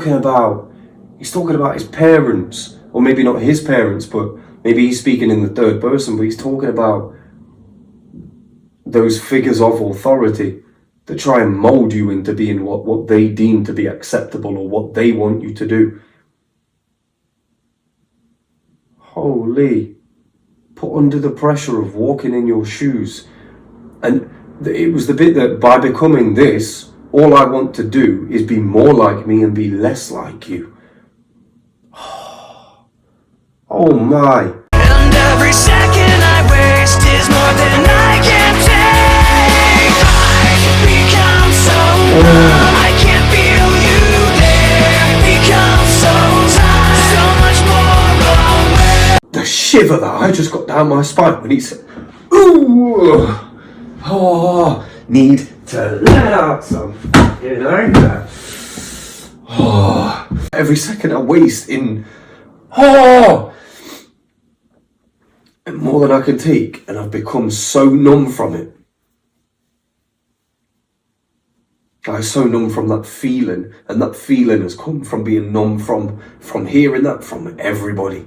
talking about his parents, or maybe not his parents, but maybe he's speaking in the third person, but he's talking about those figures of authority that try and mold you into being what they deem to be acceptable or what they want you to do. Holy, put under the pressure of walking in your shoes. And it was the bit that by becoming this, all I want to do is be more like me and be less like you. Oh my. And every second I waste is more than I can take. I've become so numb, I can't feel you there. Become so tired, so much more aware. The shiver that I just got down my spine when he said, ooh, oh, need to let out some fucking anger. Oh, every second I waste in, and more than I can take, and I've become so numb from it. I'm so numb from that feeling, and that feeling has come from being numb from hearing that from everybody.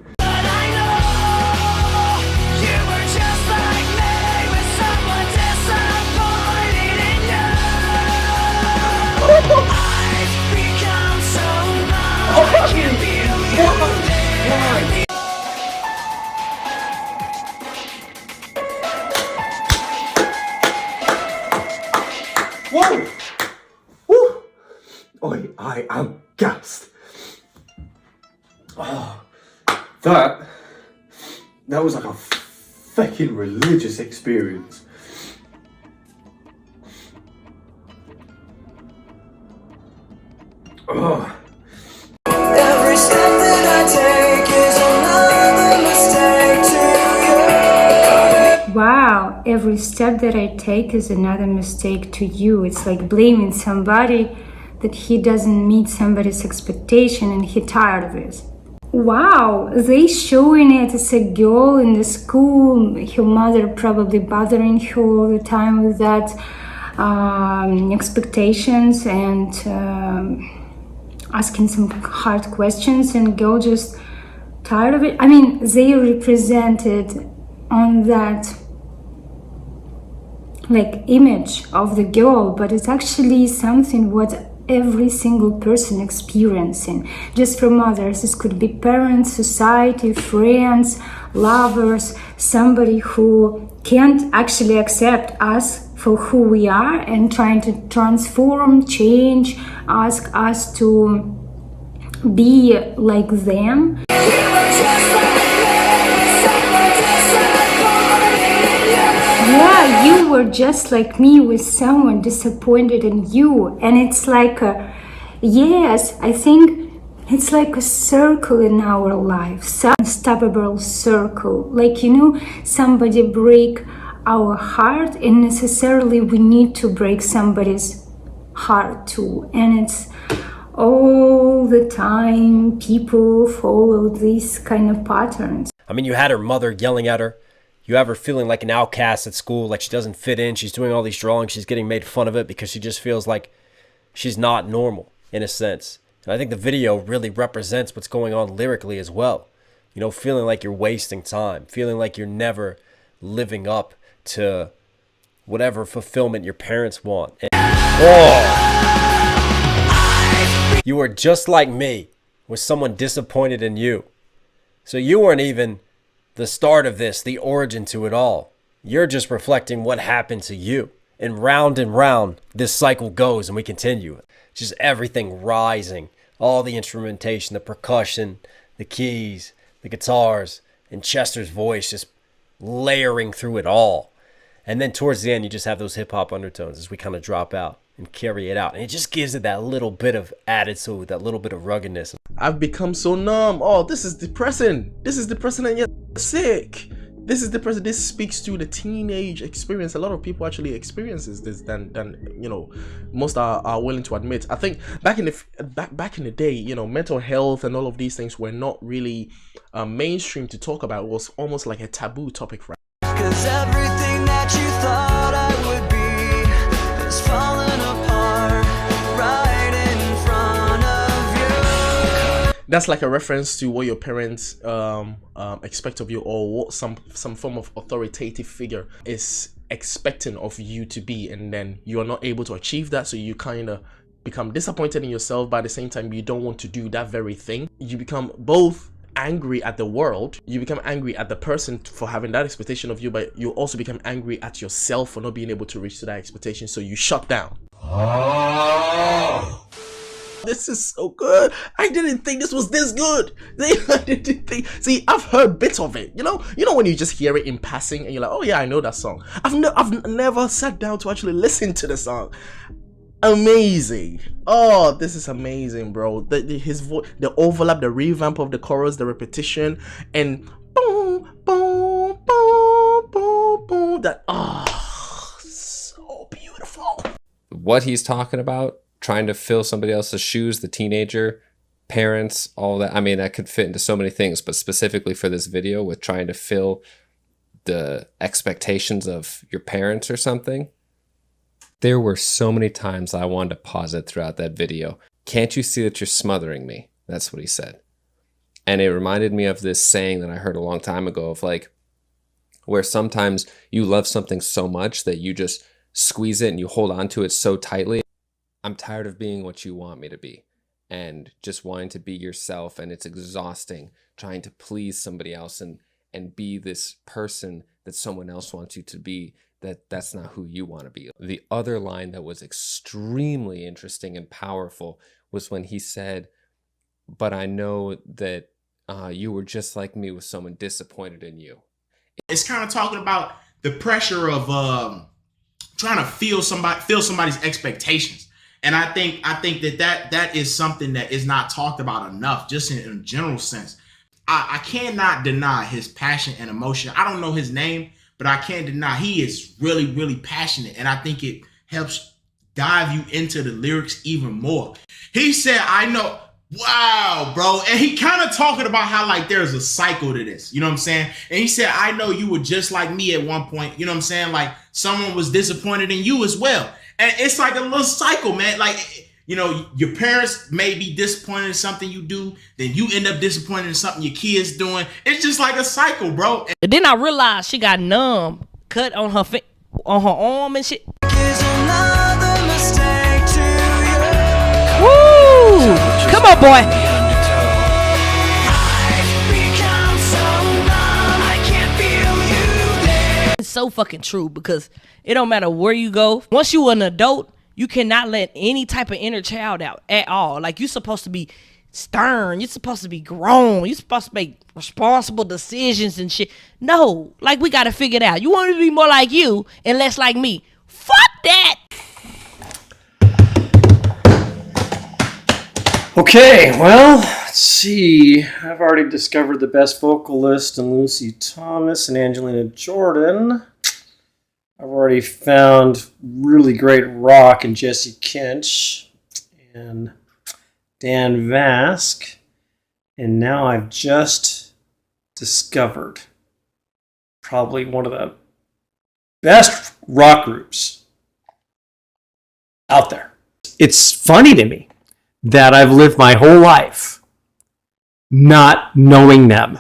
Whoa! Woo! Oi, I am gassed. Oh, that was like a fucking religious experience. Oh. Every step that I take is another mistake to you. Wow, every step that I take is another mistake to you. It's like blaming somebody that he doesn't meet somebody's expectation and he tired of it. Wow, they showing it as a girl in the school, her mother probably bothering her all the time with that expectations and asking some hard questions, and girl just tired of it. I mean, they represented on that like image of the girl, but it's actually something what every single person experiencing, just from others. This could be parents, society, friends, lovers, somebody who can't actually accept us for who we are and trying to transform, change, ask us to be like them. Yeah, you were just like me with someone disappointed in you. And it's like yes, I think it's like a circle in our life, some unstoppable circle. Like, you know, somebody break our heart and necessarily we need to break somebody's heart too. And it's all the time people follow these kind of patterns. I mean, you had her mother yelling at her. You have her feeling like an outcast at school, like she doesn't fit in. She's doing all these drawings. She's getting made fun of it because she just feels like she's not normal in a sense. And I think the video really represents what's going on lyrically as well. You know, feeling like you're wasting time, feeling like you're never living up to whatever fulfillment your parents want. And, you were just like me with someone disappointed in you. So you weren't even the start of this, the origin to it all. You're just reflecting what happened to you. And round this cycle goes and we continue. Just everything rising, all the instrumentation, the percussion, the keys, the guitars, and Chester's voice just layering through it all. And then towards the end, you just have those hip hop undertones as we kind of drop out and carry it out. And it just gives it that little bit of attitude, that little bit of ruggedness. I've become so numb. Oh, this is depressing. This is depressing and yet sick. This is depressing. This speaks to the teenage experience. A lot of people actually experiences this than you know, most are willing to admit. I think back in the day, you know, mental health and all of these things were not really mainstream to talk about. It was almost like a taboo topic, right? 'Cause everything that you thought I would be is falling apart right in front of you. That's like a reference to what your parents expect of you, or what some form of authoritative figure is expecting of you to be, and then you are not able to achieve that, so you kind of become disappointed in yourself, but at the same time you don't want to do that very thing. You become both angry at the world, you become angry at the person for having that expectation of you, but you also become angry at yourself for not being able to reach to that expectation, so you shut down. This is so good. I didn't think this was this good. I didn't think. See, I've heard bits of it. You know when you just hear it in passing and you're like, oh yeah, I know that song. I've never sat down to actually listen to the song. Amazing. Oh, this is amazing, bro. His voice, the overlap, the revamp of the chorus, the repetition, and boom, boom, boom, boom, boom. That so beautiful. What he's talking about, trying to fill somebody else's shoes, the teenager, parents, all that. I mean, that could fit into so many things, but specifically for this video with trying to fill the expectations of your parents or something. There were so many times I wanted to pause it throughout that video. Can't you see that you're smothering me? That's what he said. And it reminded me of this saying that I heard a long time ago of like, where sometimes you love something so much that you just squeeze it and you hold on to it so tightly. I'm tired of being what you want me to be and just wanting to be yourself, and it's exhausting trying to please somebody else and be this person that someone else wants you to be. That's not who you want to be. The other line that was extremely interesting and powerful was when he said, but I know that you were just like me with someone disappointed in you. It's kind of talking about the pressure of trying to fill somebody's expectations. And I think that is something that is not talked about enough, just in a general sense. I cannot deny his passion and emotion. I don't know his name, but I can't deny he is really, really passionate. And I think it helps dive you into the lyrics even more. He said, I know, wow, bro. And he kind of talking about how like there's a cycle to this, you know what I'm saying? And he said, I know you were just like me at one point, you know what I'm saying? Like someone was disappointed in you as well. And it's like a little cycle, man. Like, you know, your parents may be disappointed in something you do, then you end up disappointed in something your kids doing. It's just like a cycle, bro. And then I realized she got numb cut on her arm and shit. Woo! Come on, boy. It's so fucking true, because it don't matter where you go. Once you an adult, you cannot let any type of inner child out at all. Like, you're supposed to be stern. You're supposed to be grown. You're supposed to make responsible decisions and shit. No, like, we got to figure it out. You want to be more like you and less like me. Fuck that. Okay, well, let's see. I've already discovered the best vocalist in Lucy Thomas and Angelina Jordan. I've already found really great rock in Jesse Kinch and Dan Vask. And now I've just discovered probably one of the best rock groups out there. It's funny to me that I've lived my whole life not knowing them.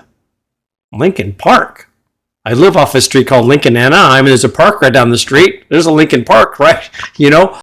Linkin Park. I live off a street called Lincoln, Anaheim, and there's a park right down the street. There's a Linkin Park, right? You know?